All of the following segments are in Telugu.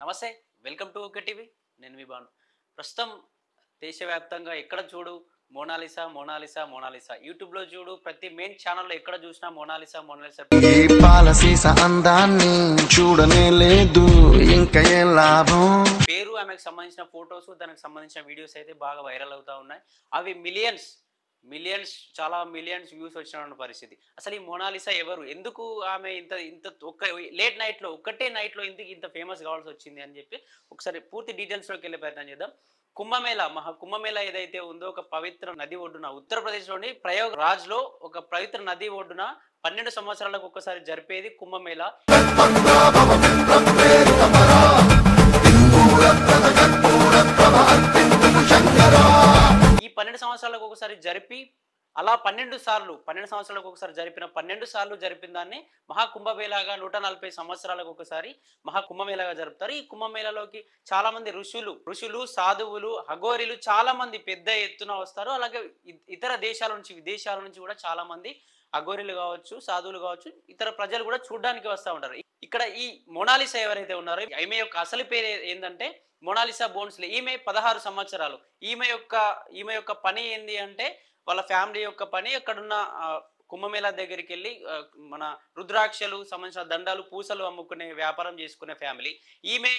నమస్తే. Welcome to okay TV. నేను మీ బాను. ప్రస్తుతం దేశవ్యాప్తంగా ఎక్కడ చూడు మోనాలిసా, మోనాలిసా, మోనాలిసా. యూట్యూబ్‌లో చూడు ప్రతి మెయిన్ ఛానెల్‌లో ఎక్కడ చూసినా మోనాలిసా, మోనాలిసా. ఈ పాలసీస అందాన్ని చూడనే లేదు ఇంకా ఏ లాభం. పేరు, ఆమెకు సంబంధించిన ఫోటోస్, దానికి సంబంధించిన వీడియోస్ అయితే బాగా వైరల్ అవుతా ఉన్నాయి. అవి చాలా మిలియన్స్ వ్యూస్ వచ్చిన పరిస్థితి. అసలు ఈ మోనాలిసా ఎవరు? ఎందుకు ఆమె ఇంత ఇంత లేట్ నైట్‌లో ఒక్కటే నైట్‌లో ఎందుకు ఇంత ఫేమస్ కావాల్సి వచ్చింది అని చెప్పి ఒకసారి పూర్తి డీటెయిల్స్‌లోకి వెళ్ళే ప్రయత్నం చేద్దాం. కుంభమేళా ఏదైతే ఉందో ఒక పవిత్ర నది ఒడ్డున ఉత్తరప్రదేశ్‌లోని ప్రయాగ్‌రాజ్‌లో ఒక పవిత్ర నది ఒడ్డున 12 సంవత్సరాలకు ఒక్కసారి జరిపేది కుంభమేళా. ఈ 12 సంవత్సరాలకు ఒకసారి జరిపి అలా 12 సంవత్సరాలకు ఒకసారి జరిపిన 12 సార్లు జరిపిన దాన్ని మహాకుంభమేళాగా 140 సంవత్సరాలకు ఒకసారి మహాకుంభమేళాగా జరుపుతారు. ఈ కుంభమేళాలోకి చాలా మంది ఋషులు, సాధువులు, అఘోరీలు చాలా మంది పెద్ద ఎత్తున వస్తారు. అలాగే ఇతర దేశాల నుంచి, విదేశాల నుంచి కూడా చాలా మంది అఘోరీలు కావచ్చు, సాధువులు కావచ్చు, ఇతర ప్రజలు కూడా చూడడానికి వస్తూ ఉంటారు. ఇక్కడ ఈ మోనాలిసా ఎవరైతే ఉన్నారో ఈమె యొక్క అసలు పేరు ఏంటంటే మోనాలిసా బోన్స్లే. ఈమె 16 సంవత్సరాలు. ఈమె యొక్క పని ఏంది అంటే వాళ్ళ ఫ్యామిలీ యొక్క పని అక్కడున్న కుంభమేళా దగ్గరికి వెళ్ళి మన రుద్రాక్షలు సంబంధించిన దండాలు, పూసలు అమ్ముకునే వ్యాపారం చేసుకునే ఫ్యామిలీ. ఈమె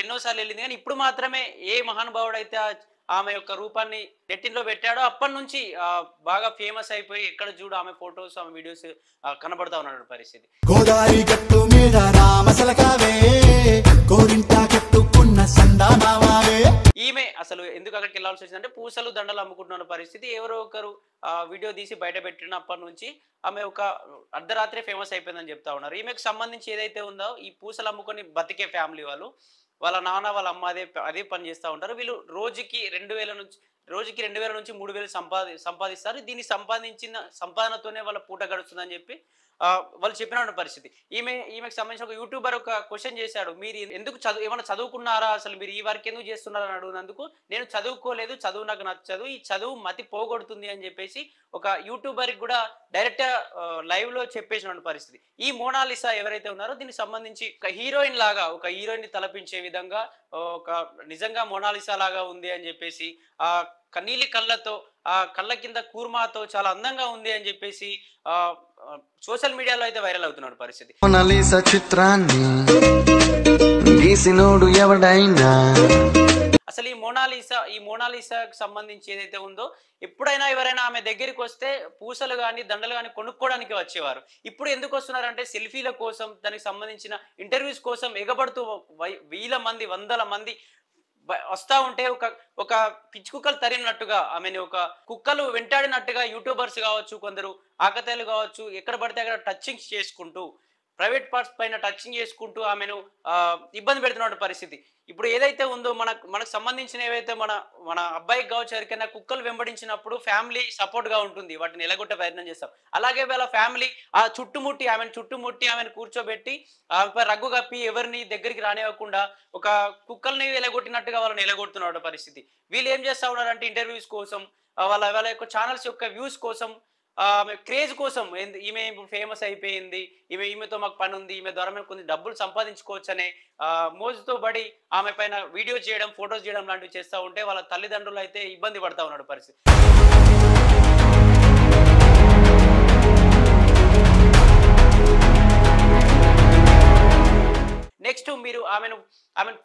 ఎన్నోసార్లు వెళ్ళింది. కానీ ఇప్పుడు మాత్రమే ఏ మహానుభావుడు అయితే ఆమె యొక్క రూపాన్ని నెట్టింట్లో పెట్టాడో అప్పటి నుంచి బాగా ఫేమస్ అయిపోయి ఎక్కడ చూడు ఆమె ఫొటోస్, ఆమె వీడియోస్ కనబడతా ఉన్న పరిస్థితి. గోదావరి గట్టు మీద రామసలకావే కోరింటా కట్టుకున్న సందామావే. ఈమె అసలు ఎందుకు అక్కడికి వెళ్ళాల్సి వచ్చిందంటే పూసలు దండలు అమ్ముకుంటున్న పరిస్థితి. ఎవరో ఒకరు వీడియో తీసి బయట పెట్టినప్పటి నుంచి ఆమె ఒక అర్ధరాత్రి ఫేమస్ అయిపోయిందని చెప్తా ఉన్నారు. ఈమెకు సంబంధించి ఏదైతే ఉందో ఈ పూసలు అమ్ముకొని బతికే ఫ్యామిలీ వాళ్ళ నాన్న, వాళ్ళ అమ్మ అదే పని చేస్తూ ఉంటారు. వీళ్ళు రోజుకి 2000 నుంచి 3000 సంపాదిస్తారు. దీన్ని సంపాదించిన సంపాదనతోనే వాళ్ళ పూట గడుస్తుందని చెప్పి వాళ్ళు చెప్పిన పరిస్థితి. ఈమెకు సంబంధించిన ఒక యూట్యూబర్ ఒక క్వశ్చన్ చేశాడు, మీరు ఎందుకు ఏమైనా చదువుకున్నారా, అసలు మీరు ఈ వర్క్ ఎందుకు చేస్తున్నారని అడిగినందుకు, నేను చదువుకోలేదు, చదువు నాకు నచ్చదు, ఈ చదువు మతి పోగొడుతుంది అని చెప్పేసి ఒక యూట్యూబర్కి కూడా డైరెక్ట్ లైవ్ లో చెప్పేసిన పరిస్థితి. ఈ మోనాలిసా ఎవరైతే ఉన్నారో దీనికి సంబంధించి ఒక హీరోయిన్ తలపించే విధంగా ఒక నిజంగా మోనాలిసా లాగా ఉంది అని చెప్పేసి నీలి కళ్ళతో, ఆ కళ్ళ కింద కూర్మాతో చాలా అందంగా ఉంది అని చెప్పేసి సోషల్ మీడియాలో అయితే వైరల్ అవుతున్న పరిస్థితి. మోనాలిసా చిత్రాన్ని గీసినోడు ఎవడైనా అసలు ఈ మోనాలిసాకు సంబంధించి ఏదైతే ఉందో ఎప్పుడైనా ఎవరైనా ఆమె దగ్గరికి వస్తే పూసలు కానీ దండలు కానీ కొనుక్కోవడానికి వచ్చేవారు. ఇప్పుడు ఎందుకు వస్తున్నారంటే సెల్ఫీల కోసం, దానికి సంబంధించిన ఇంటర్వ్యూస్ కోసం ఎగబడుతూ వందల మంది వస్తా ఉంటే ఒక పిచ్చి కుక్కలు తరిగినట్టుగా ఆమెను ఒక కుక్కలు వెంటాడినట్టుగా యూట్యూబర్స్ కావచ్చు, కొందరు ఆకతాయిలు కావచ్చు, ఎక్కడ పడితే అక్కడ టచింగ్స్ చేసుకుంటూ, ప్రైవేట్ పార్ట్స్ పైన టచింగ్ చేసుకుంటూ ఆమెను ఇబ్బంది పెడుతున్న పరిస్థితి. ఇప్పుడు ఏదైతే ఉందో మనకు సంబంధించిన ఏవైతే మన అబ్బాయికి కావచ్చు ఎవరికైనా కుక్కలు వెంబడించినప్పుడు ఫ్యామిలీ సపోర్ట్ గా ఉంటుంది, వాటిని ఎలగొట్టే ప్రయత్నం చేస్తాం. అలాగే వాళ్ళ ఫ్యామిలీ చుట్టుముట్టి ఆమెను కూర్చోబెట్టి ఆమెపై రగ్గు కప్పి ఎవరిని దగ్గరికి రానివ్వకుండా ఒక కుక్కల్ని ఎలగొట్టినట్టుగా వాళ్ళని ఎలగొడుతున్న పరిస్థితి. వీళ్ళు ఏం చేస్తా ఉన్నారంటే ఇంటర్వ్యూస్ కోసం, వాళ్ళ యొక్క ఛానల్స్ యొక్క వ్యూస్ కోసం, క్రేజ్ కోసం, ఈమె ఇప్పుడు ఫేమస్ అయిపోయింది, ఈమెతో మాకు పని ఉంది, ఈమె ద్వారా మేము కొన్ని డబ్బులు సంపాదించుకోవచ్చు అనే మోజుతో పడి ఆమె పైన వీడియో చేయడం, ఫొటోస్ చేయడం లాంటివి చేస్తూ ఉంటే వాళ్ళ తల్లిదండ్రులు అయితే ఇబ్బంది పడతా ఉన్నాడు పరిస్థితి. నెక్స్ట్ మీరు ఆమెను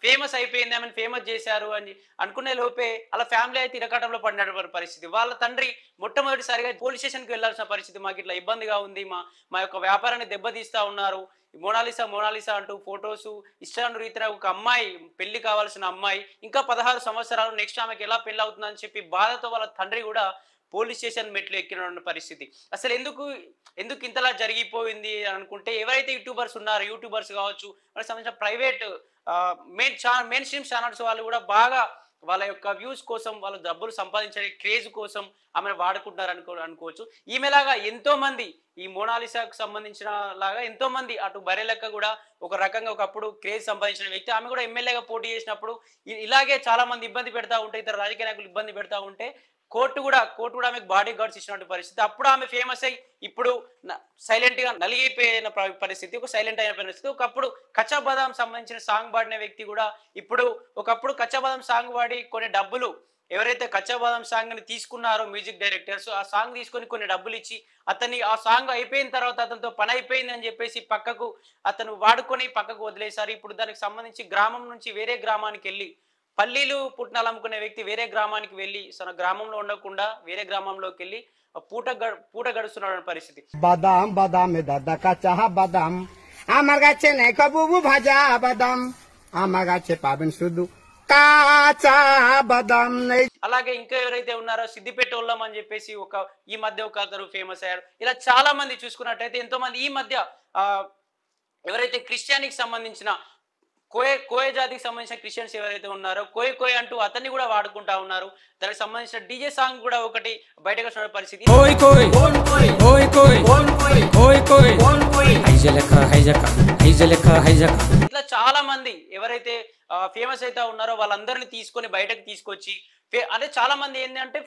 ఫేమస్ అయిపోయింది, ఆమెను ఫేమస్ చేశారు అని అనుకునే లోపే అలా ఫ్యామిలీ అయితే ఇరకాటంలో పడిన పరిస్థితి. వాళ్ళ తండ్రి మొట్టమొదటిసారిగా పోలీస్ స్టేషన్కి వెళ్లాల్సిన పరిస్థితి, మాకు ఇట్లా ఇబ్బందిగా ఉంది, మా యొక్క వ్యాపారాన్ని దెబ్బతీస్తా ఉన్నారు, మోనాలిసా అంటూ ఫొటోస్ ఇష్టానురీతిన ఒక అమ్మాయి, పెళ్లి కావాల్సిన అమ్మాయి, ఇంకా 16 సంవత్సరాలు, నెక్స్ట్ ఆమెకి ఎలా పెళ్లి అవుతుందని చెప్పి బాధతో వాళ్ళ తండ్రి కూడా పోలీస్ స్టేషన్ మెట్లు ఎక్కిన పరిస్థితి. అసలు ఎందుకు ఇంతలా జరిగిపోయింది అనుకుంటే ఎవరైతే యూట్యూబర్స్ కావచ్చు, మనకు సంబంధించిన ప్రైవేట్ మెయిన్ స్ట్రీమ్ ఛానల్స్ వాళ్ళు కూడా బాగా వాళ్ళ యొక్క వ్యూస్ కోసం, వాళ్ళ డబ్బులు సంపాదించే క్రేజ్ కోసం ఆమెను వాడుకుంటున్నారు అనుకోవచ్చు. ఈమెలాగా ఎంతో మంది, ఈ మోనాలిసాకు సంబంధించిన లాగా ఎంతో మంది, అటు బరెలెక్క కూడా ఒక రకంగా ఒకప్పుడు క్రేజ్ సంపాదించిన వ్యక్తి, ఆమె కూడా ఎమ్మెల్యేగా పోటీ చేసినప్పుడు ఇలాగే చాలా మంది ఇబ్బంది పెడతా ఉంటే, ఇతర రాజకీయ నాయకులు ఇబ్బంది పెడతా ఉంటే కోర్టు కూడా ఆమెకు బాడీ గార్డ్స్ ఇచ్చినటువంటి పరిస్థితి. అప్పుడు ఆమె ఫేమస్ అయ్యి ఇప్పుడు సైలెంట్ గా నలిగిపోయిన పరిస్థితి, ఒక సైలెంట్ అయిన పరిస్థితి. ఒకప్పుడు కచ్చా బదాం సంబంధించిన సాంగ్ పాడిన వ్యక్తి కూడా ఇప్పుడు ఒకప్పుడు కచ్చా బదాం సాంగ్ పాడి కొన్ని డబ్బులు ఎవరైతే కచ్చా బదాం సాంగ్ ని తీసుకున్నారో మ్యూజిక్ డైరెక్టర్స్, ఆ సాంగ్ తీసుకొని కొన్ని డబ్బులు ఇచ్చి అతన్ని ఆ సాంగ్ అయిపోయిన తర్వాత అతనితో పని అయిపోయింది అని చెప్పేసి పక్కకు అతను వాడుకొని పక్కకు వదిలేశారు. ఇప్పుడు దానికి సంబంధించి గ్రామం నుంచి వేరే గ్రామానికి వెళ్ళి పల్లీలు పుట్నాలు అమ్ముకునే వ్యక్తి వేరే గ్రామానికి వెళ్ళి తన గ్రామంలో ఉండకుండా వేరే గ్రామంలోకి వెళ్ళి పూట గడుస్తున్న పరిస్థితి. বাদাম বাদামে দাদা কাঁচা বাদাম আমার কাছে নেই কবু ভাজা বাদাম আমার কাছে পাবেন শুধু কাঁচা বাদাম নেই. అలాగే ఇంకా ఎవరైతే ఉన్నారో సిద్దిపేట వాళ్ళం అని చెప్పేసి ఈ మధ్య ఒక అతను ఫేమస్ అయ్యారు. ఇలా చాలా మంది చూసుకున్నట్టయితే ఎంతో మంది ఈ మధ్య ఎవరైతే క్రిస్టియానికి సంబంధించిన కోయ జాతికి సంబంధించిన క్రిస్టియన్స్ ఎవరైతే ఉన్నారో కోయ అంటూ అతన్ని కూడా వాడుకుంటా ఉన్నారు. దానికి సంబంధించిన డీజే సాంగ్ కూడా ఒకటి బయటకు వచ్చిన పరిస్థితి. ఇట్లా చాలా మంది ఎవరైతే ఫేమస్ అయితే ఉన్నారో వాళ్ళందరినీ తీసుకొని బయటకు తీసుకొచ్చి అంటే చాలా మంది ఏంటంటే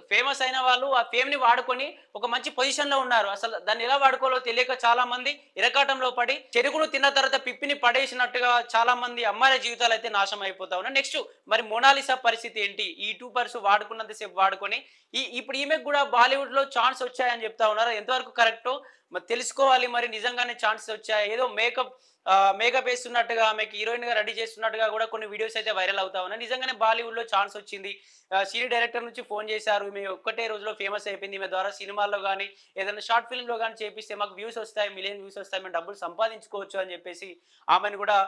ఫేమస్ అయిన వాళ్ళు ఆ ఫేమ్ ని వాడుకొని ఒక మంచి పొజిషన్ లో ఉన్నారు. అసలు దాన్ని ఎలా వాడుకోవాలో తెలియక చాలా మంది ఇరకాటంలో పడి చెరుకును తిన్న తర్వాత పిప్పిని పడేసినట్టుగా చాలా మంది అమ్మాయిల జీవితాలు అయితే నాశనం అయిపోతా ఉన్నాయి. నెక్స్ట్ మరి మోనాలిసా పరిస్థితి ఏంటి? ఈ యూట్యూబర్స్ వాడుకున్నంతసేపు వాడుకొని ఇప్పుడు ఈమెకు కూడా బాలీవుడ్ లో ఛాన్స్ వచ్చాయని చెప్తా ఉన్నారు. ఎంతవరకు కరెక్టో మరి తెలుసుకోవాలి. మరి నిజంగానే ఛాన్సెస్ వచ్చాయి, ఏదో మేకప్ వేస్తున్నట్టుగా ఆమెకి హీరోయిన్ గా రెడీ చేస్తున్నట్టుగా కూడా కొన్ని వీడియోస్ అయితే వైరల్ అవుతా ఉన్నాయి. నిజంగానే బాలీవుడ్ లో ఛాన్స్ వచ్చింది. సీనియర్ డైరెక్టర్ నుంచి ఫోన్ చేశారు, ఈమె ఒక్కటే రోజులో ఫేమస్ అయిపోయింది, ఈమె ద్వారా సినిమాల్లో కానీ ఏదైనా షార్ట్ ఫిల్మ్ లో కానీ చేపిస్తే మాకు వ్యూస్ వస్తాయి, మిలియన్ వ్యూస్ వస్తాయి, మేము డబ్బులు సంపాదించుకోవచ్చు అని చెప్పేసి ఆమెను కూడా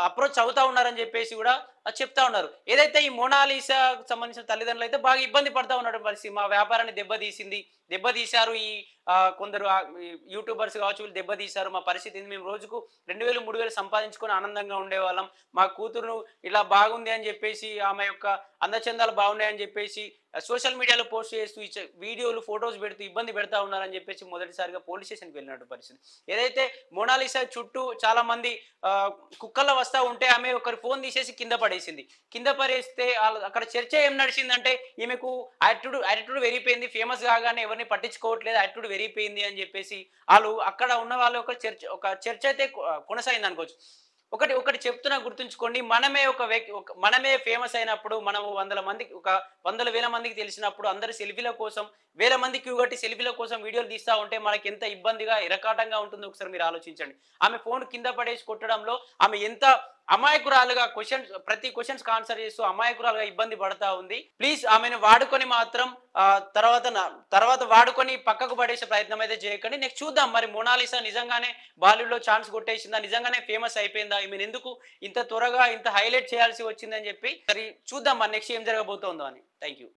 అప్రోచ్ అవుతా ఉన్నారని చెప్పేసి కూడా చెప్తా ఉన్నారు. ఏదైతే ఈ మోనాలిసా సంబంధించిన తల్లిదండ్రులు అయితే బాగా ఇబ్బంది పడతా ఉన్నటువంటి పరిస్థితి. మా వ్యాపారాన్ని దెబ్బతీశారు ఈ కొందరు యూట్యూబర్స్ కావచ్చు, వీళ్ళు దెబ్బతీశారు, మా పరిస్థితి మేము రోజుకు 2000-3000 సంపాదించుకొని ఆనందంగా ఉండేవాళ్ళం, మా కూతురును ఇలా బాగుంది అని చెప్పేసి ఆమె యొక్క అందచందాలు బాగున్నాయని చెప్పేసి సోషల్ మీడియాలో పోస్ట్ చేస్తూ వీడియోలు ఫొటోస్ పెడుతూ ఇబ్బంది పెడతా ఉన్నారని చెప్పేసి మొదటిసారిగా పోలీస్ స్టేషన్కి వెళ్ళినట్టు పరిస్థితి. ఏదైతే మోనాలిసా చుట్టూ చాలా మంది కుక్కల్లో వస్తూ ఉంటే ఆమె ఒకరి ఫోన్ తీసేసి కింద పడేస్తే అక్కడ చర్చ ఏం నడిచిందంటే ఈమెకు యాటిట్యూడ్ వెరిపోయింది, ఫేమస్ కాగానే ఎవరిని పట్టించుకోవట్లేదు, యాటిట్యూడ్ వెరిపోయింది అని చెప్పేసి వాళ్ళు అక్కడ ఉన్న వాళ్ళు ఒక చర్చ అయితే కొనసాగింది అనుకోవచ్చు. ఒకటి చెప్తున్నా గుర్తుంచుకోండి, మనమే ఫేమస్ అయినప్పుడు మనం 100,000 మందికి తెలిసినప్పుడు అందరు సెల్ఫీల కోసం 1000 మంది క్యూ కట్టి సెల్ఫీల కోసం వీడియోలు తీస్తా ఉంటే మనకి ఎంత ఇబ్బందిగా ఇరకాటంగా ఉంటుందో ఒకసారి మీరు ఆలోచించండి. ఆమె ఫోన్ కింద పడేసి కొట్టడంలో ఆమె ఎంత అమాయకురాలుగా ప్రతి క్వశ్చన్స్ ఆన్సర్ చేస్తూ అమాయకురాలుగా ఇబ్బంది పడతా ఉంది. ప్లీజ్ ఆమెను వాడుకొని మాత్రం తర్వాత వాడుకొని పక్కకు పడేసే ప్రయత్నం అయితే చేయకండి. నెక్స్ట్ చూద్దాం మరి మోనాలిసా నిజంగానే బాలీవుడ్ లో ఛాన్స్ కొట్టేసిందా, నిజంగానే ఫేమస్ అయిపోయిందా, ఈమెను ఎందుకు ఇంత త్వరగా ఇంత హైలైట్ చేయాల్సి వచ్చిందని చెప్పి సరే చూద్దాం మరి నెక్స్ట్ ఏం జరగబోతోందో అని. Thank you.